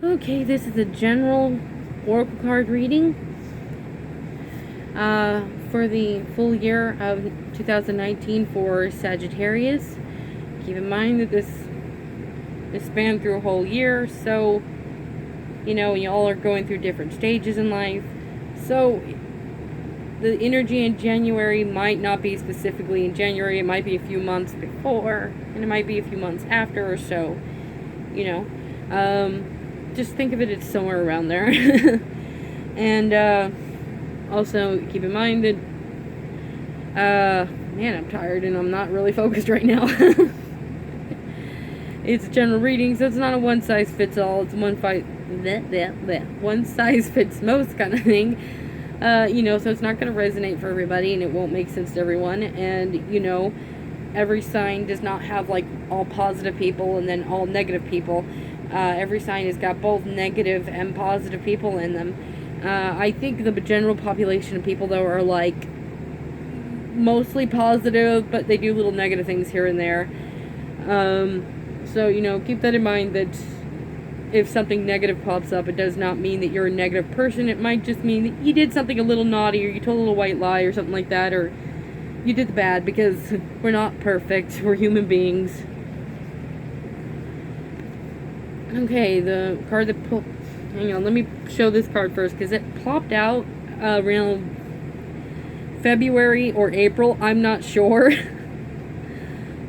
Okay, this is a general oracle card reading for the full year of 2019 for Sagittarius. Keep in mind that this is spanned through a whole year, so y'all are going through different stages in life. So the energy in January might not be specifically in January. It might be a few months before, and it might be a few months after or so. Just think of it as somewhere around there. And also keep in mind that man, I'm tired and I'm not really focused right now. It's a general reading, so it's not a one size fits all. It's one size fits most kind of thing. So it's not going to resonate for everybody, and it won't make sense to everyone. And every sign does not have like all positive people and then all negative people. Every sign has got both negative and positive people in them. I think the general population of people, though, are like mostly positive, but they do little negative things here and there. So keep that in mind, that if something negative pops up, it does not mean that you're a negative person. It might just mean that you did something a little naughty, or you told a little white lie or something like that, or you did the bad, because we're not perfect. We're human beings. Okay, the card that hang on, let me show this card first, because it plopped out around February or April. I'm not sure.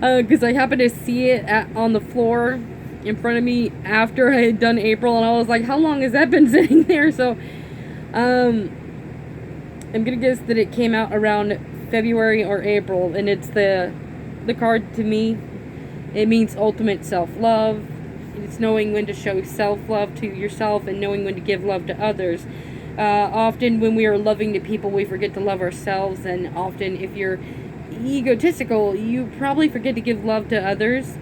Because I happened to see it on the floor in front of me after I had done April, and I was like, how long has that been sitting there? So I'm gonna guess that it came out around February or April, and it's the card. To me, it means ultimate self-love. It's knowing when to show self-love to yourself and knowing when to give love to others. Often when we are loving to people, we forget to love ourselves, and often if you're egotistical, you probably forget to give love to others,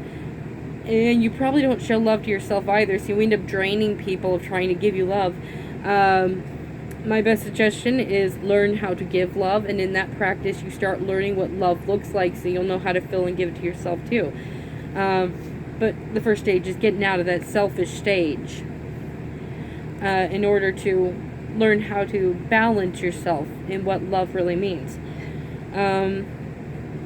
and you probably don't show love to yourself either, so you end up draining people of trying to give you love. My best suggestion is learn how to give love, and in that practice you start learning what love looks like, so you'll know how to feel and give it to yourself too. But the first stage is getting out of that selfish stage in order to learn how to balance yourself in what love really means.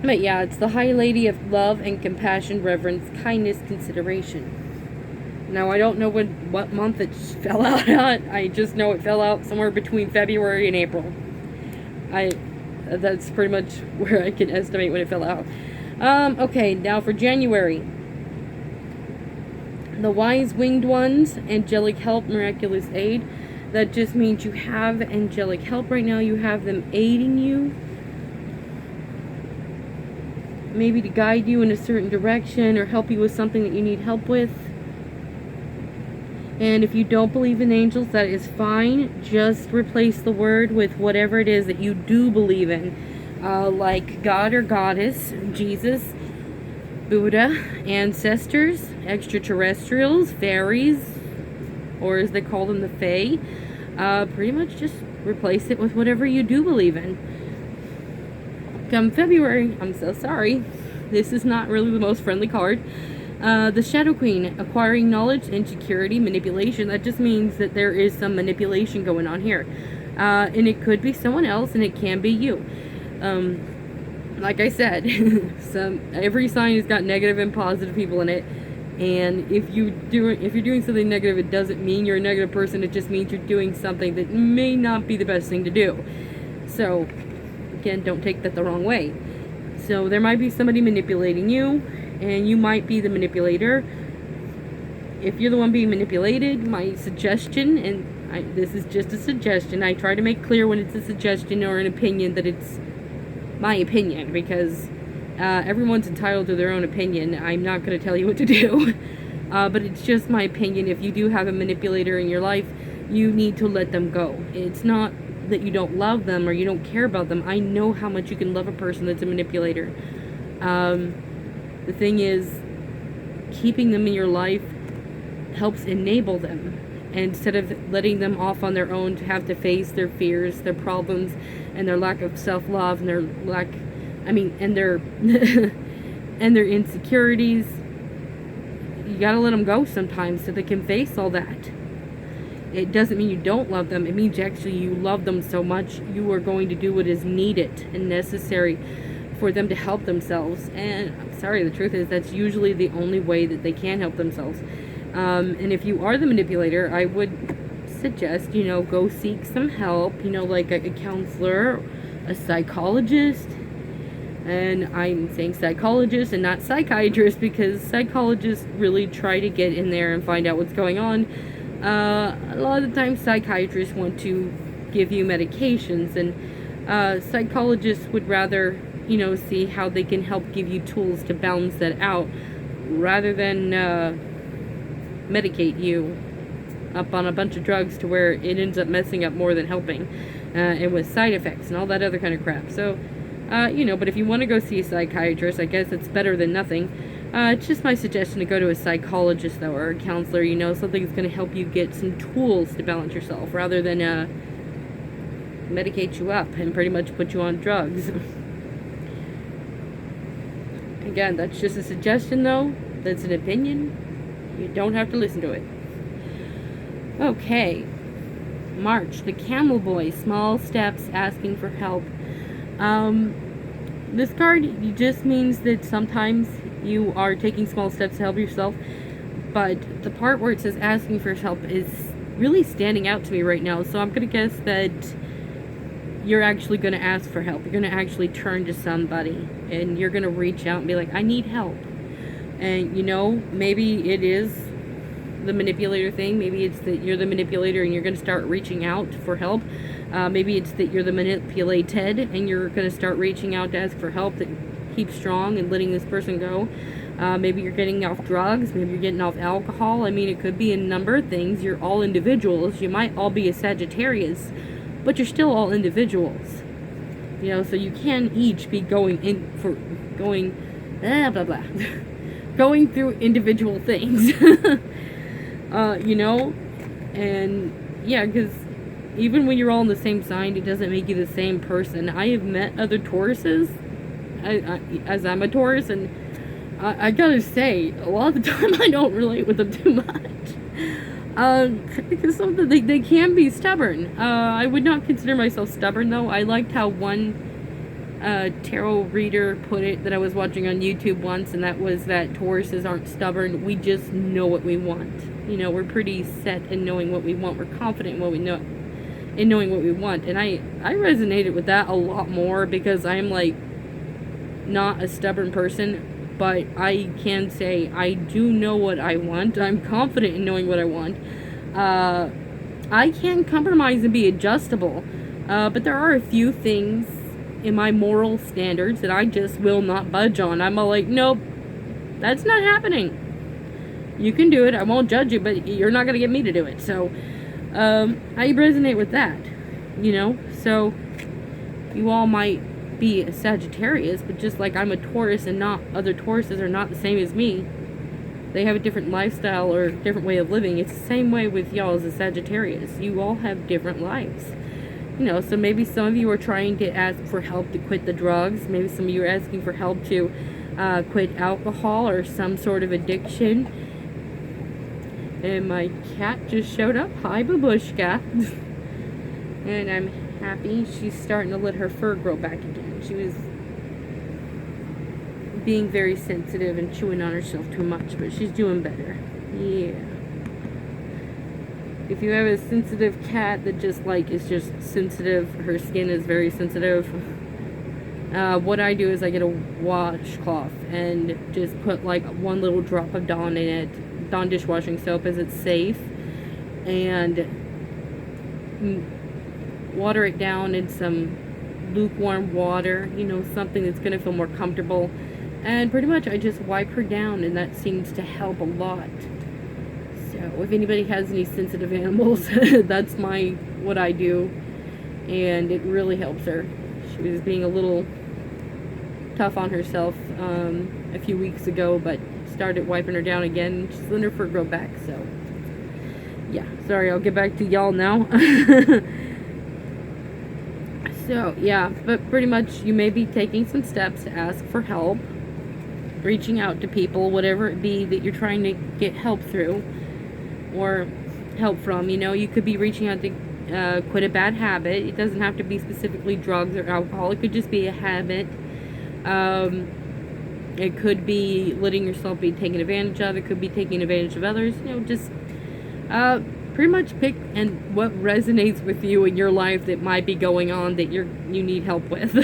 But yeah, it's the High Lady of love and compassion, reverence, kindness, consideration. Now, I don't know what month it fell out at. I just know it fell out somewhere between February and April. That's pretty much where I can estimate when it fell out. Okay, now for January. The Wise Winged Ones, angelic help, miraculous aid. That just means you have angelic help right now. You have them aiding you, maybe to guide you in a certain direction or help you with something that you need help with. And if you don't believe in angels, that is fine. Just replace the word with whatever it is that you do believe in, like God or Goddess, Jesus, Buddha, ancestors, extraterrestrials, fairies, or as they call them, the Fae. Pretty much just replace it with whatever you do believe in. Come February, I'm so sorry, this is not really the most friendly card. The Shadow Queen, acquiring knowledge, insecurity, manipulation. That just means that there is some manipulation going on here. And it could be someone else, and it can be you. Like I said, every sign has got negative and positive people in it. And if you're doing something negative, it doesn't mean you're a negative person. It just means you're doing something that may not be the best thing to do. So again, don't take that the wrong way. So there might be somebody manipulating you, and you might be the manipulator. If you're the one being manipulated, my suggestion, and this is just a suggestion, I try to make clear when it's a suggestion or an opinion that it's my opinion, because everyone's entitled to their own opinion. I'm not going to tell you what to do, but it's just my opinion. If you do have a manipulator in your life, you need to let them go. It's not that you don't love them or you don't care about them. I know how much you can love a person that's a manipulator. The thing is, keeping them in your life helps enable them, instead of letting them off on their own to have to face their fears, their problems, and their lack of self-love, and their and their and their insecurities. You gotta let them go sometimes so they can face all that. It doesn't mean you don't love them. It means actually you love them so much you are going to do what is needed and necessary for them to help themselves. And I'm sorry, the truth is that's usually the only way that they can help themselves. And if you are the manipulator, I would suggest, go seek some help, like a counselor, a psychologist. And I'm saying psychologist and not psychiatrist because psychologists really try to get in there and find out what's going on. A lot of the time psychiatrists want to give you medications, and psychologists would rather, see how they can help give you tools to balance that out rather than medicate you up on a bunch of drugs to where it ends up messing up more than helping, and with side effects and all that other kind of crap. So but if you want to go see a psychiatrist, I guess it's better than nothing. It's just my suggestion to go to a psychologist, though, or a counselor, something that's going to help you get some tools to balance yourself, rather than medicate you up and pretty much put you on drugs. Again, that's just a suggestion, though. That's an opinion. You don't have to listen to it. Okay. March, the Camel Boy, small steps, asking for help. This card just means that sometimes you are taking small steps to help yourself, but the part where it says asking for help is really standing out to me right now. So I'm going to guess that you're actually going to ask for help. You're going to actually turn to somebody and you're going to reach out and be like, I need help. And maybe it is the manipulator thing. Maybe it's that you're the manipulator and you're going to start reaching out for help. Maybe it's that you're the manipulated and you're going to start reaching out to ask for help, that keep strong and letting this person go. Maybe you're getting off drugs. Maybe you're getting off alcohol. I mean, it could be a number of things. You're all individuals. You might all be a Sagittarius, but you're still all individuals. So you can each be going blah, blah, blah, going through individual things. And yeah, because even when you're all in the same sign, it doesn't make you the same person. I have met other Tauruses, as I'm a Taurus, and I gotta say, a lot of the time I don't relate with them too much. Because they can be stubborn. I would not consider myself stubborn, though. I liked how one tarot reader put it that I was watching on YouTube once, and that was that Tauruses aren't stubborn. We just know what we want. We're pretty set in knowing what we want. We're confident in what we know, in knowing what we want. And I resonated with that a lot more because I'm like not a stubborn person, but I can say I do know what I want. I'm confident in knowing what I want. I can compromise and be adjustable, but there are a few things in my moral standards that I just will not budge on. I'm all like, nope, that's not happening. You can do it. I won't judge you, but you're not going to get me to do it. So I resonate with that, So you all might be a Sagittarius, but just like I'm a Taurus and not other Tauruses are not the same as me. They have a different lifestyle or different way of living. It's the same way with y'all as a Sagittarius. You all have different lives. So maybe some of you are trying to ask for help to quit the drugs. Maybe some of you are asking for help to quit alcohol or some sort of addiction. And my cat just showed up. Hi, Babushka. And I'm happy she's starting to let her fur grow back again. She was being very sensitive and chewing on herself too much, but she's doing better. Yeah. If you have a sensitive cat that just is just sensitive, her skin is very sensitive, what I do is I get a washcloth and just put one little drop of Dawn in it, Dawn dishwashing soap, as it's safe, and water it down in some lukewarm water, something that's going to feel more comfortable, and pretty much I just wipe her down, and that seems to help a lot. So if anybody has any sensitive animals, that's what I do, and it really helps her. She was being a little tough on herself a few weeks ago, but started wiping her down again. She's letting her fur grow back. So yeah, sorry, I'll get back to y'all now. So yeah, but pretty much you may be taking some steps to ask for help, reaching out to people, whatever it be that you're trying to get help through, or help from. You know, you could be reaching out to quit a bad habit. It doesn't have to be specifically drugs or alcohol. It could just be a habit. It could be letting yourself be taken advantage of. It could be taking advantage of others. You know, just pretty much pick and what resonates with you in your life that might be going on that you need help with.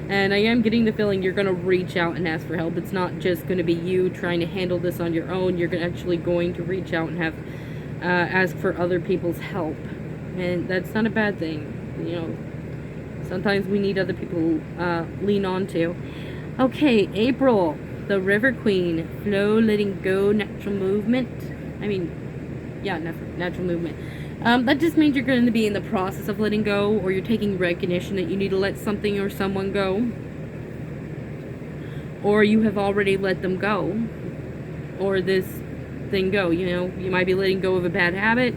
And I am getting the feeling you're going to reach out and ask for help. It's not just going to be you trying to handle this on your own. You're actually going to reach out and have ask for other people's help. And that's not a bad thing. You know, sometimes we need other people to lean on to. Okay, April, the River Queen. Flow, letting go, natural movement. Natural movement. That just means you're going to be in the process of letting go, or you're taking recognition that you need to let something or someone go, or you have already let them go, or this thing go. You know, you might be letting go of a bad habit,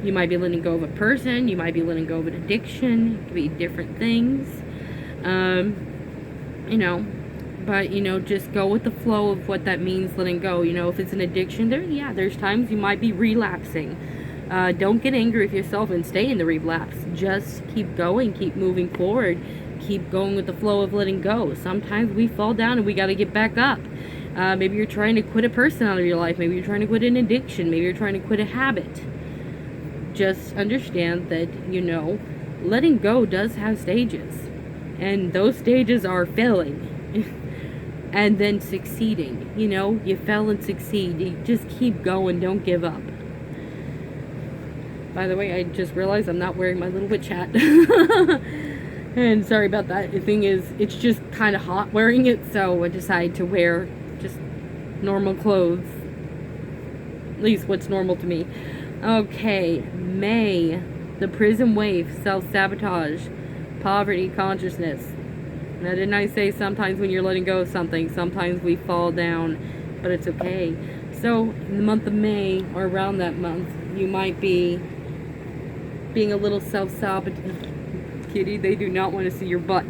you might be letting go of a person, you might be letting go of an addiction. It could be different things, you know. But, you know, just go with the flow of what that means, letting go. You know, if it's an addiction, there's times you might be relapsing. Don't get angry with yourself and stay in the relapse. Just keep going, keep moving forward, keep going with the flow of letting go. Sometimes we fall down and we got to get back up. Maybe you're trying to quit a person out of your life. Maybe you're trying to quit an addiction. Maybe you're trying to quit a habit. Just understand that, you know, letting go does have stages. And those stages are failing. And then succeeding. You know, you fell and succeed. You just keep going. Don't give up. By the way, I just realized I'm not wearing my little witch hat. And sorry about that. The thing is, it's just kind of hot wearing it, so I decided to wear just normal clothes. At least what's normal to me. Okay, May. The prison wave, self-sabotage, poverty consciousness. Now, didn't I say sometimes when you're letting go of something, sometimes we fall down, but it's okay. So, in the month of May, or around that month, you might be being a little self-sabotage. Kitty, they do not want to see your butt.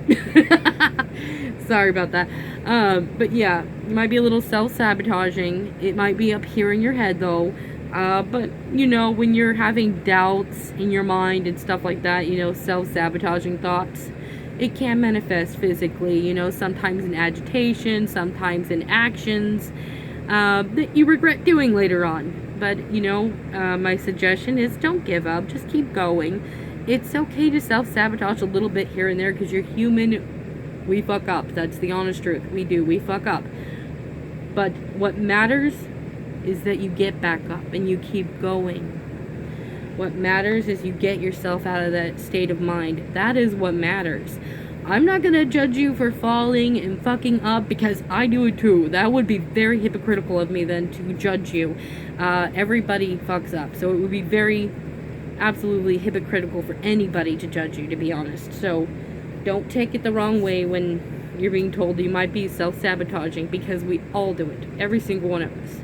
Sorry about that. But yeah, you might be a little self-sabotaging. It might be up here in your head, though. But, you know, when you're having doubts in your mind and stuff like that, you know, self-sabotaging thoughts, it can manifest physically, you know, sometimes in agitation, sometimes in actions that you regret doing later on. But, you know, my suggestion is don't give up. Just keep going. It's okay to self-sabotage a little bit here and there because you're human. We fuck up. That's the honest truth. We do. We fuck up. But what matters is that you get back up and you keep going. What matters is you get yourself out of that state of mind. That is what matters. I'm not going to judge you for falling and fucking up because I do it too. That would be very hypocritical of me then to judge you. Everybody fucks up. So it would be very, absolutely hypocritical for anybody to judge you, to be honest. So don't take it the wrong way when you're being told you might be self-sabotaging because we all do it. Every single one of us.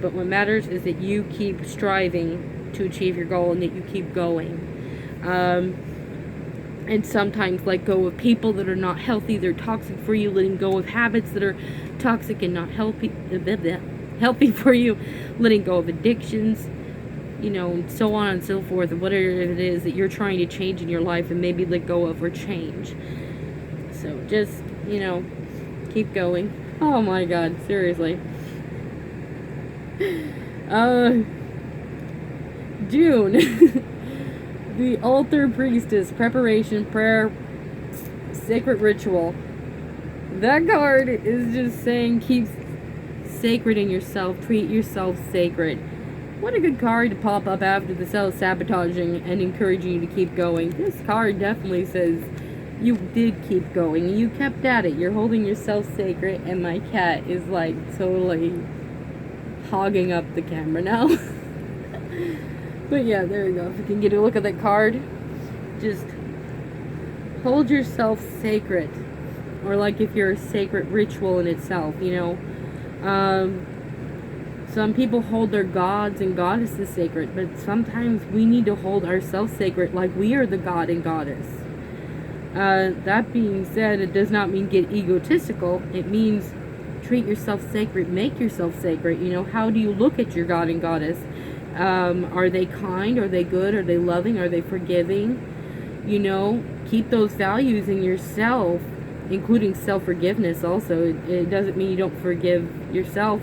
But what matters is that you keep striving to achieve your goal and that you keep going. And sometimes let go of people that are not healthy, they're toxic for you, letting go of habits that are toxic and not healthy for you, letting go of addictions, you know, and so on and so forth, and whatever it is that you're trying to change in your life and maybe let go of or change. So just, you know, keep going. Oh my God, seriously. June. The altar priestess, preparation, prayer, sacred ritual. That card is just saying keep sacred in yourself, treat yourself sacred. What a good card to pop up after the self-sabotaging and encouraging you to keep going. This card definitely says you did keep going. You kept at it. You're holding yourself sacred, and my cat is like totally hogging up the camera now. But yeah, there we go. If you can get a look at that card, just hold yourself sacred. Or like if you're a sacred ritual in itself, you know. Some people hold their gods and goddesses sacred, but sometimes we need to hold ourselves sacred like we are the god and goddess. That being said, it does not mean get egotistical. It means treat yourself sacred, make yourself sacred. You know, how do you look at your god and goddess? Are they kind? Are they good? Are they loving? Are they forgiving? You know, keep those values in yourself, including self-forgiveness also. It doesn't mean you don't forgive yourself,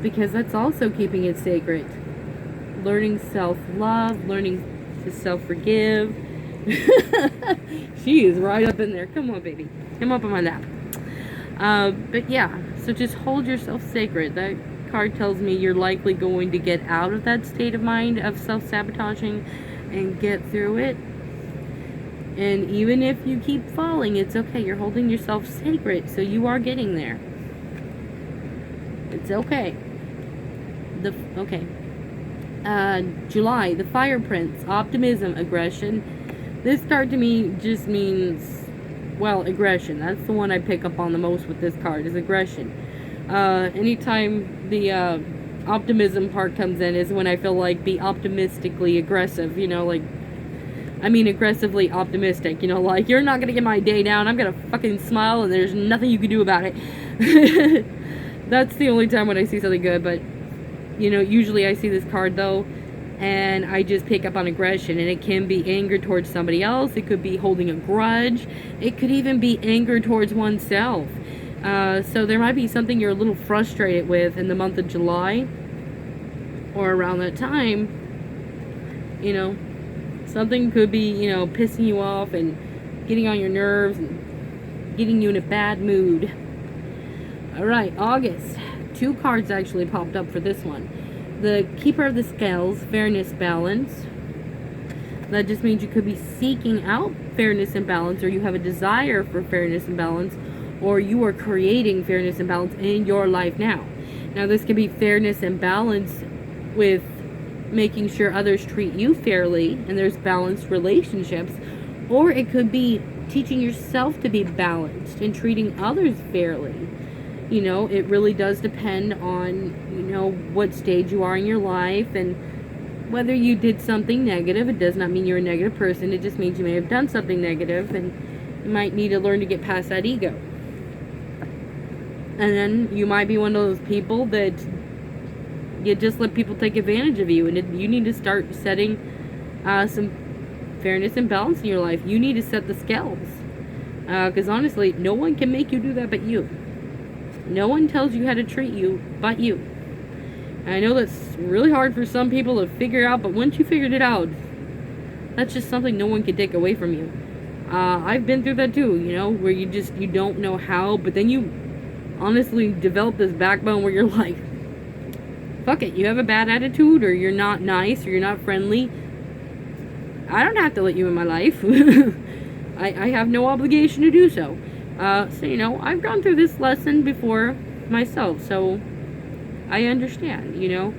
because that's also keeping it sacred. Learning self-love, learning to self-forgive. She is right up in there. Come on, baby. Come up on my lap. But yeah, so just hold yourself sacred. That card tells me you're likely going to get out of that state of mind of self-sabotaging and get through it. And even if you keep falling, it's okay. You're holding yourself sacred, so you are getting there. It's okay. July, the Fire Prince, optimism, aggression. This card to me just means, well, aggression. That's the one I pick up on the most with this card, is aggression. Anytime the optimism part comes in is when I feel like be optimistically aggressive, you know, like, I mean aggressively optimistic, you know, like, you're not gonna get my day down, I'm gonna fucking smile and there's nothing you can do about it. That's the only time when I see something good, but, you know, usually I see this card, though, and I just pick up on aggression, and it can be anger towards somebody else, it could be holding a grudge, it could even be anger towards oneself. So there might be something you're a little frustrated with in the month of July, or around that time, you know, something could be, you know, pissing you off and getting on your nerves and getting you in a bad mood. Alright, August. 2 cards actually popped up for this one. The Keeper of the Scales, fairness, balance. That just means you could be seeking out fairness and balance, or you have a desire for fairness and balance, or you are creating fairness and balance in your life now. Now, this can be fairness and balance with making sure others treat you fairly and there's balanced relationships, or it could be teaching yourself to be balanced and treating others fairly. You know, it really does depend on, you know, what stage you are in your life and whether you did something negative. It does not mean you're a negative person. It just means you may have done something negative and you might need to learn to get past that ego. And then you might be one of those people that you just let people take advantage of you, and you need to start setting some fairness and balance in your life. You need to set the scales, because honestly, no one can make you do that but you. No one tells you how to treat you but you. I know that's really hard for some people to figure out, but once you figured it out, that's just something no one can take away from you. I've been through that too, you know, where you don't know how, but then you honestly develop this backbone where you're like, fuck it, you have a bad attitude, or you're not nice, or you're not friendly, I don't have to let you in my life. I have no obligation to do so. So, you know, I've gone through this lesson before myself, so I understand, you know.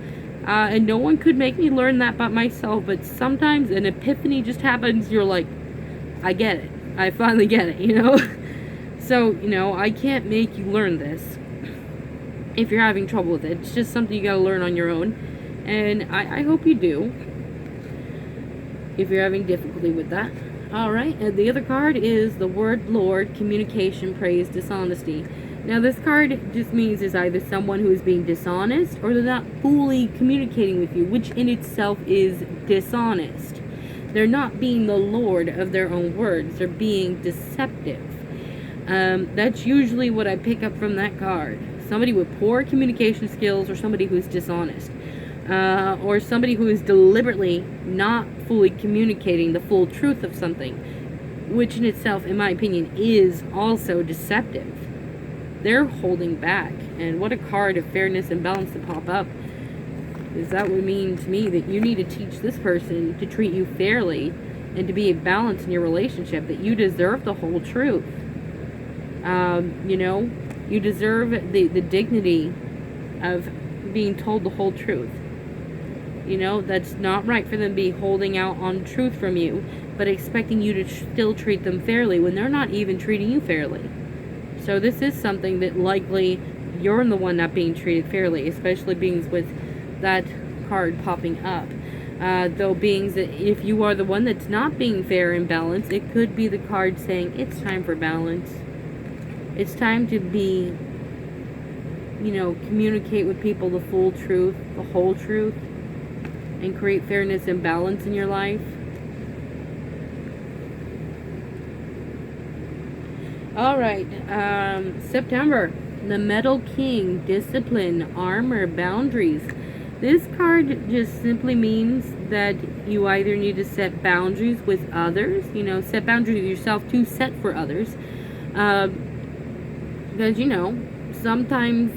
And no one could make me learn that but myself, but sometimes an epiphany just happens, you're like, I get it. I finally get it, you know. So, you know, I can't make you learn this if you're having trouble with it. It's just something you gotta learn on your own, and I hope you do if you're having difficulty with that. Alright, and the other card is the word Lord, communication, praise, dishonesty. Now this card just means is either someone who is being dishonest, or they're not fully communicating with you, which in itself is dishonest. They're not being the Lord of their own words, they're being deceptive. That's usually what I pick up from that card. Somebody with poor communication skills, or somebody who's dishonest. Or somebody who is deliberately not fully communicating the full truth of something, which in itself, in my opinion, is also deceptive. They're holding back. And what a card of fairness and balance to pop up. Is that would mean to me that you need to teach this person to treat you fairly and to be a balance in your relationship, that you deserve the whole truth. You know, you deserve the dignity of being told the whole truth. You know, that's not right for them to be holding out on truth from you, but expecting you to still treat them fairly when they're not even treating you fairly. So this is something that likely you're the one not being treated fairly, especially beings with that card popping up. Though beings that if you are the one that's not being fair and balanced, it could be the card saying it's time for balance. It's time to be, you know, communicate with people the full truth, the whole truth. and create fairness and balance in your life. All right, September, the Metal King, discipline, armor, boundaries. This card just simply means that you either need to set boundaries with others, set boundaries with yourself to set for others. Because, sometimes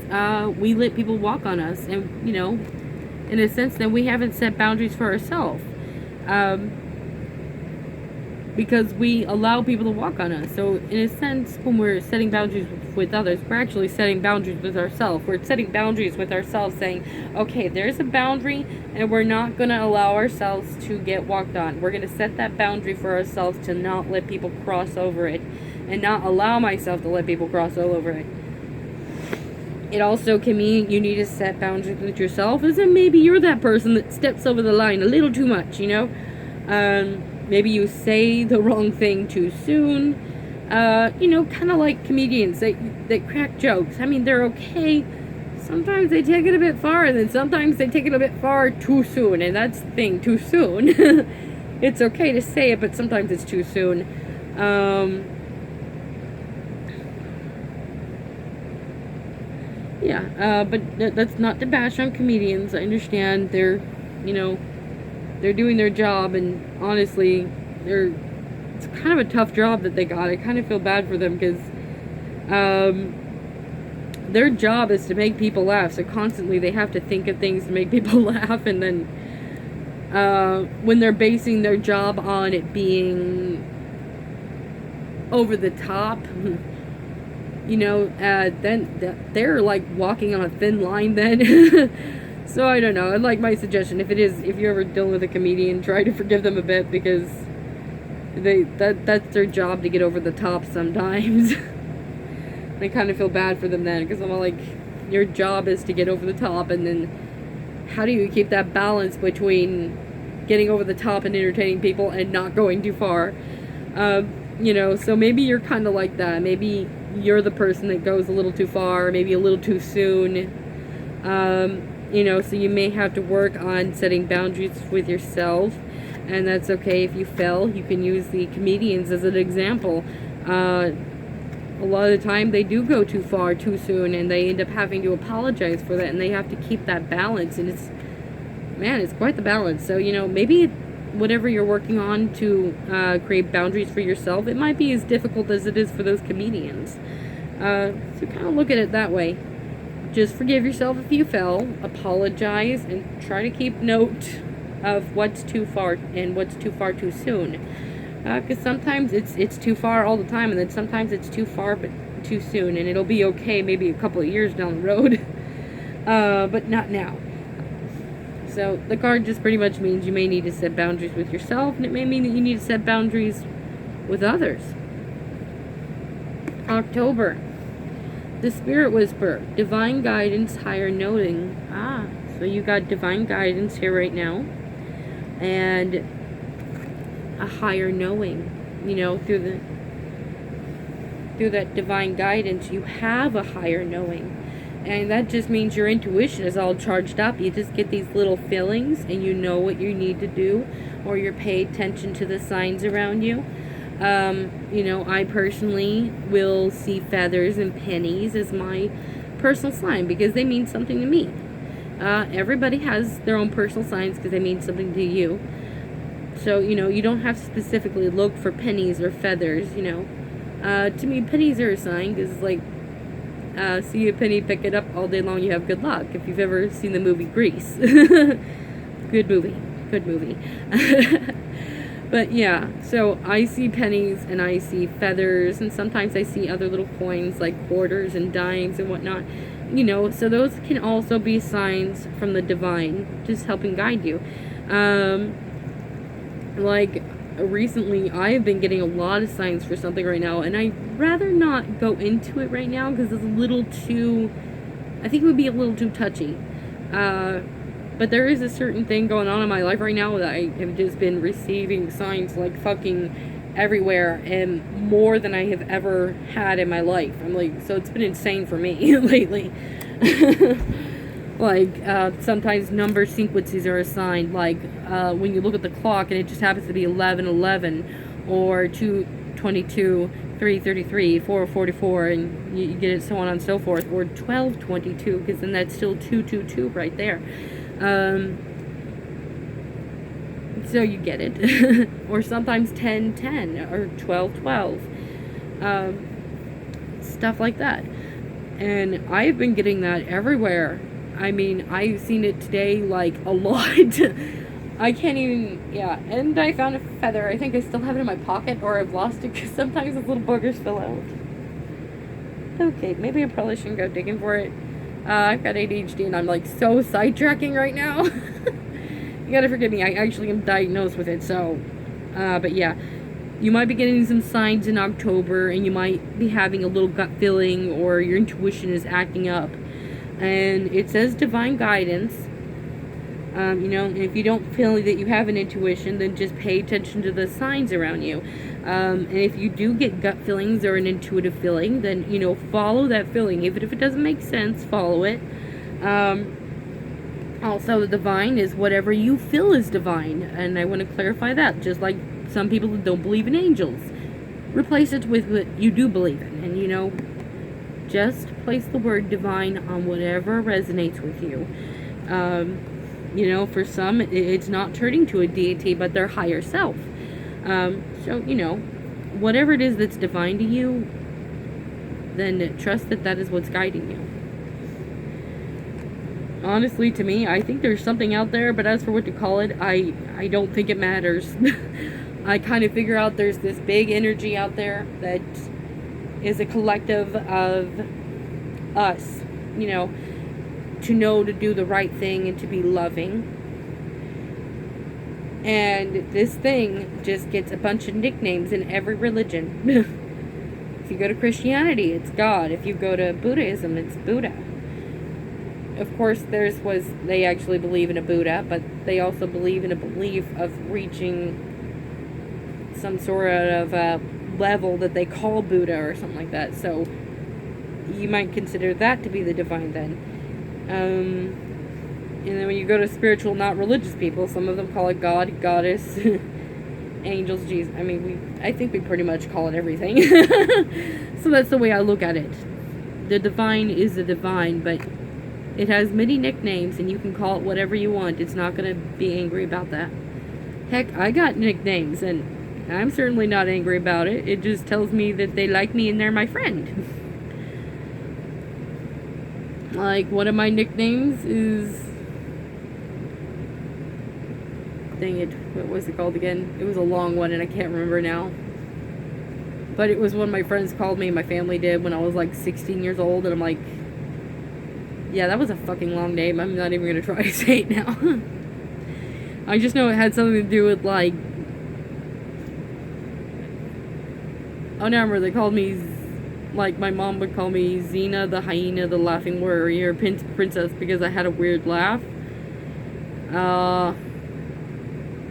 we let people walk on us, and, in a sense that we haven't set boundaries for ourselves. Because we allow people to walk on us. So in a sense, when we're setting boundaries with others, we're actually setting boundaries with ourselves. We're setting boundaries with ourselves, saying, okay, there's a boundary, and we're not going to allow ourselves to get walked on. We're going to set that boundary for ourselves to not let people cross over it, and not allow myself to let people cross all over it. It also can mean you need to set boundaries with yourself, as in maybe you're that person that steps over the line a little too much, Maybe you say the wrong thing too soon. Kind of like comedians that crack jokes. I mean, they're okay. Sometimes they take it a bit far, and then sometimes they take it a bit far too soon. And that's the thing, too soon. It's okay to say it, but sometimes it's too soon. But that's not to bash on comedians. I understand they're doing their job, and honestly, it's kind of a tough job that they got. I kind of feel bad for them because their job is to make people laugh, so constantly they have to think of things to make people laugh, and then when they're basing their job on it being over the top, then they're like walking on a thin line then. So I don't know. Like my suggestion, if you're ever dealing with a comedian, try to forgive them a bit, because that's their job to get over the top sometimes. I kind of feel bad for them then, because I'm like, your job is to get over the top, and then how do you keep that balance between getting over the top and entertaining people and not going too far? So maybe you're kind of like that. Maybe you're the person that goes a little too far, maybe a little too soon. So you may have to work on setting boundaries with yourself, and that's okay if you fail. You can use the comedians as an example. A lot of the time they do go too far too soon, and they end up having to apologize for that, and they have to keep that balance, and it's quite the balance. So, maybe whatever you're working on to create boundaries for yourself, it might be as difficult as it is for those comedians. So kind of look at it that way. Just forgive yourself if you fell, apologize, and try to keep note of what's too far and what's too far too soon. Because sometimes it's too far all the time, and then sometimes it's too far but too soon, and it'll be okay maybe a couple of years down the road, but not now. So the card just pretty much means you may need to set boundaries with yourself, and it may mean that you need to set boundaries with others. October. The Spirit Whisperer, divine guidance, higher knowing. So you got divine guidance here right now, and a higher knowing. Through that divine guidance, you have a higher knowing, and that just means your intuition is all charged up. You just get these little feelings, and you know what you need to do, or you pay attention to the signs around you. I personally will see feathers and pennies as my personal sign, because they mean something to me. Everybody has their own personal signs because they mean something to you. So, you don't have to specifically look for pennies or feathers, To me, pennies are a sign, because, see a penny, pick it up all day long, you have good luck. If you've ever seen the movie Grease. Good movie. But yeah, so I see pennies and I see feathers, and sometimes I see other little coins like quarters and dimes and whatnot. So those can also be signs from the divine, just helping guide you. Recently, I've been getting a lot of signs for something right now, and I'd rather not go into it right now because it's I think it would be a little too touchy. But there is a certain thing going on in my life right now that I have just been receiving signs like fucking everywhere, and more than I have ever had in my life. So it's been insane for me lately. Like, sometimes number sequences are assigned, like, when you look at the clock and it just happens to be 11:11, or 2:22, 3:33, 4:44, and you get it so on and so forth, or 12:22, because then that's still 222 right there. So you get it. Or sometimes 10:10, or 12:12, stuff like that. And I've been getting that everywhere. I mean, I've seen it today, like, a lot. I can't even, yeah. And I found a feather. I think I still have it in my pocket, or I've lost it, because sometimes those little boogers fill out. Okay, maybe I probably shouldn't go digging for it. I've got ADHD, and I'm, like, so sidetracking right now. You gotta forgive me, I actually am diagnosed with it, so, but yeah. You might be getting some signs in October, and you might be having a little gut feeling, or your intuition is acting up. And it says divine guidance. You know, and if you don't feel that you have an intuition, then just pay attention to the signs around you. And if you do get gut feelings or an intuitive feeling, then, you know, follow that feeling. Even if it doesn't make sense, follow it. Also, the divine is whatever you feel is divine. And I want to clarify that. Just like some people that don't believe in angels, replace it with what you do believe in. And, you know, just place the word divine on whatever resonates with you. You know, for some, it's not turning to a deity, but their higher self. So, you know, whatever it is that's divine to you, then trust that that is what's guiding you. Honestly, to me, I think there's something out there, but as for what to call it, I don't think it matters. I kind of figure out there's this big energy out there that is a collective of us, you know, to know to do the right thing and to be loving. And this thing just gets a bunch of nicknames in every religion. If you go to Christianity, it's God. If you go to Buddhism, it's Buddha. Of course, they actually believe in a Buddha, but they also believe in a belief of reaching some sort of level that they call Buddha or something like that. So you might consider that to be the divine then. And then when you go to spiritual, not religious people, some of them call it God, Goddess, angels, Jesus. I mean, I think we pretty much call it everything. So that's the way I look at it. The divine is the divine, but it has many nicknames, and you can call it whatever you want. It's not going to be angry about that. Heck, I got nicknames, and I'm certainly not angry about it. It just tells me that they like me and they're my friend. Like, one of my nicknames is... Dang it, what was it called again? It was a long one, and I can't remember now. But it was one my friends called me, my family did, when I was like 16 years old, and I'm like... Yeah, that was a fucking long name. I'm not even gonna try to say it now. I just know it had something to do with, like... Oh, no, I remember they called me... Like, my mom would call me Xena, the hyena, the laughing warrior, princess, because I had a weird laugh.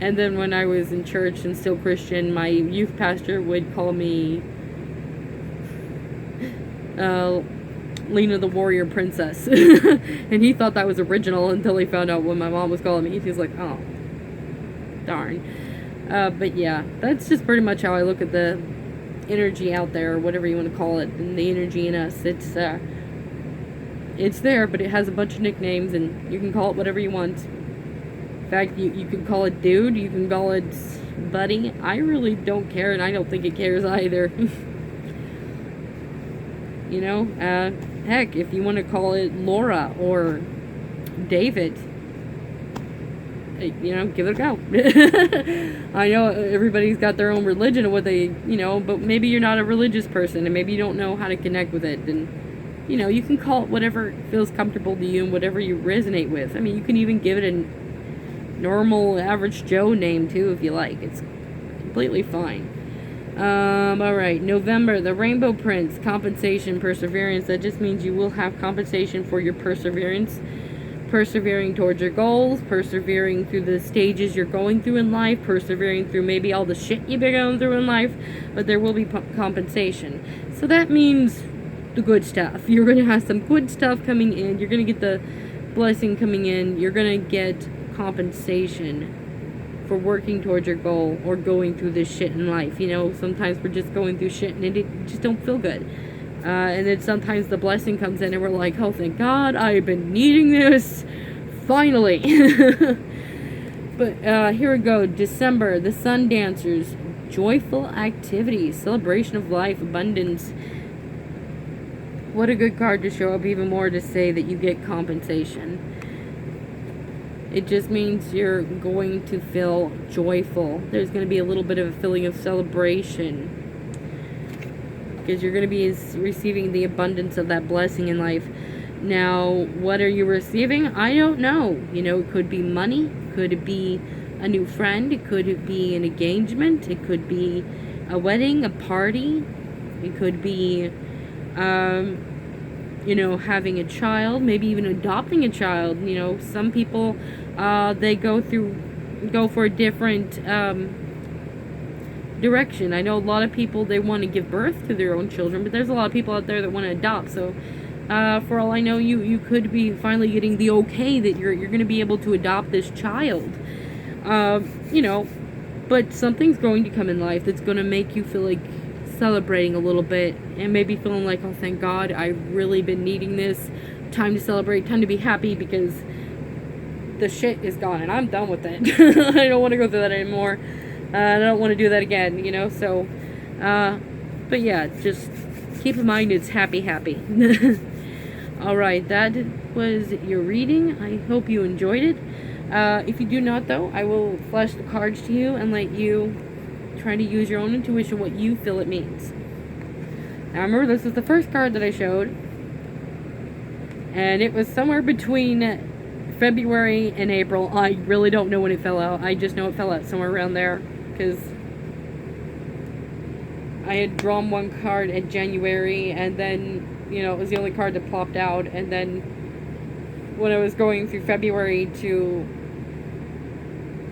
And then when I was in church and still Christian, my youth pastor would call me Lena the warrior princess. And he thought that was original until he found out what my mom was calling me. He was like, oh, darn. But yeah, that's just pretty much how I look at the energy out there, or whatever you want to call it, and the energy in us. It's there, but it has a bunch of nicknames, and you can call it whatever you want. In fact, you can call it dude, you can call it buddy. I really don't care, and I don't think it cares either. You know, heck, if you want to call it Laura or David, you know, give it a go. I know everybody's got their own religion and what they, you know, but maybe you're not a religious person, and maybe you don't know how to connect with it, and, you know, you can call it whatever feels comfortable to you and whatever you resonate with. I mean, you can even give it a normal, average Joe name, too, if you like. It's completely fine. Alright, November, the Rainbow Prince, compensation, perseverance. That just means you will have compensation for your perseverance. Persevering towards your goals, persevering through the stages you're going through in life, persevering through maybe all the shit you've been going through in life, but there will be compensation. So that means the good stuff. You're going to have some good stuff coming in. You're going to get the blessing coming in. You're going to get compensation for working towards your goal or going through this shit in life. You know, sometimes we're just going through shit and it just don't feel good. And then sometimes the blessing comes in and we're like, oh, thank God, I've been needing this. Finally. But here we go. December, the Sun Dancers. Joyful activities, celebration of life, abundance. What a good card to show up, even more to say that you get compensation. It just means you're going to feel joyful. There's going to be a little bit of a feeling of celebration, because you're going to be receiving the abundance of that blessing in life. Now, what are you receiving? I don't know. You know, it could be money, could be a new friend, it could be an engagement, it could be a wedding, a party, it could be, you know, having a child, maybe even adopting a child. You know, some people, they go for a different direction. I know a lot of people, they want to give birth to their own children, but there's a lot of people out there that want to adopt. So for all I know, you could be finally getting the okay that you're going to be able to adopt this child. You know, but something's going to come in life that's going to make you feel like celebrating a little bit, and maybe feeling like, oh, thank God, I've really been needing this. Time to celebrate, time to be happy, because the shit is gone and I'm done with it. I don't want to go through that anymore. I don't want to do that again, you know. So but yeah, just keep in mind it's happy. Alright, that was your reading. I hope you enjoyed it. If you do not, though, I will flash the cards to you and let you try to use your own intuition, what you feel it means. Now remember, this is the first card that I showed, and it was somewhere between February and April. I really don't know when it fell out. I just know it fell out somewhere around there, because I had drawn one card in January, and then, you know, it was the only card that popped out, and then when I was going through February to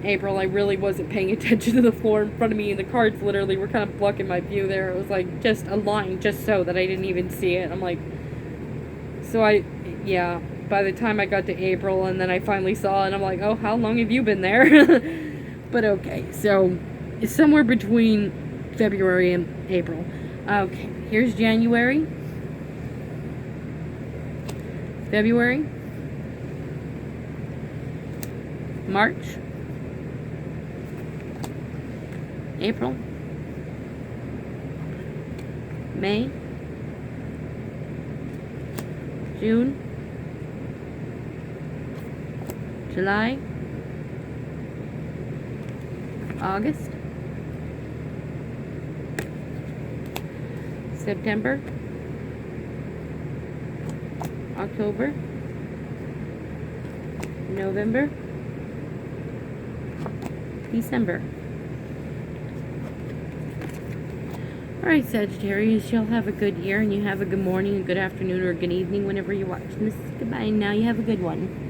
April, I really wasn't paying attention to the floor in front of me, and the cards literally were kind of blocking my view there. It was like just a line just so that I didn't even see it. I'm like, so yeah, by the time I got to April and then I finally saw it, I'm like, oh, how long have you been there? But okay, so it's somewhere between February and April. Okay, here's January, February, March, April, May, June, July, August, September, October, November, December. Alright, Sagittarius, y'all have a good year, and you have a good morning, a good afternoon, or a good evening whenever you're watching this. Goodbye now. You have a good one.